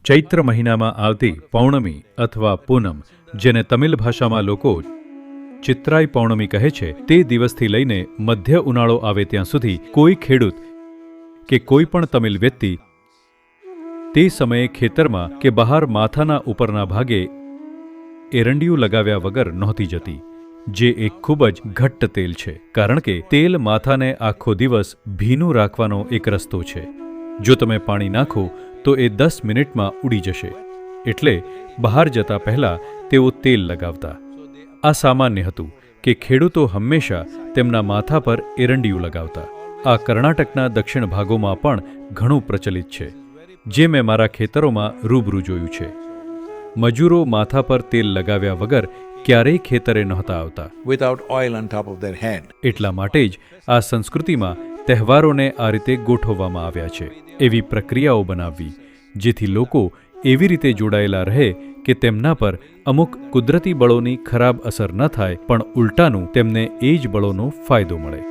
ચૈત્ર મહિનામાં આવતી પૌર્ણમી અથવા પૂનમ, જેને તમિલ ભાષામાં લોકો ચિત્રાઈ પૌર્ણમી કહે છે, તે દિવસથી લઈને મધ્ય ઉનાળો આવે ત્યાં સુધી કોઈ ખેડૂત કે કોઈ પણ તમિલ વ્યક્તિ તે સમયે ખેતરમાં કે બહાર માથાના ઉપરના ભાગે એરંડિયું લગાવ્યા વગર નહોતી જતી, જે એક ખૂબ જ ઘટ્ટ તેલ છે, કારણ કે તેલ માથાને આખો દિવસ ભીનું રાખવાનો એક રસ્તો છે. જો તમે પાણી નાખો તો એ 10 મિનિટમાં ઉડી જશે. એટલે બહાર જતા પહેલા તેઓ તેલ લગાવતા. આ સામાન્ય હતું કે ખેડૂતો હંમેશા તેમના માથા પર એરંડિયું લગાવતા. આ કર્ણાટકના દક્ષિણ ભાગોમાં પણ ઘણું પ્રચલિત છે, જે મેં મારા ખેતરોમાં રૂબરૂ જોયું છે. મજૂરો માથા પર તેલ લગાવ્યા વગર ક્યારેય ખેતરે નહોતા આવતા. without oil on top of their head. એટલા માટે જ આ સંસ્કૃતિમાં તહેવારોને આ રીતે ગોઠવવામાં આવ્યા છે, એવી પ્રક્રિયાઓ બનાવવી, જેથી લોકો એવી રીતે જોડાયેલા રહે કે તેમના પર અમુક કુદરતી બળોની ખરાબ અસર ન થાય, પણ ઉલટાનું તેમને એ જ બળોનો ફાયદો મળે.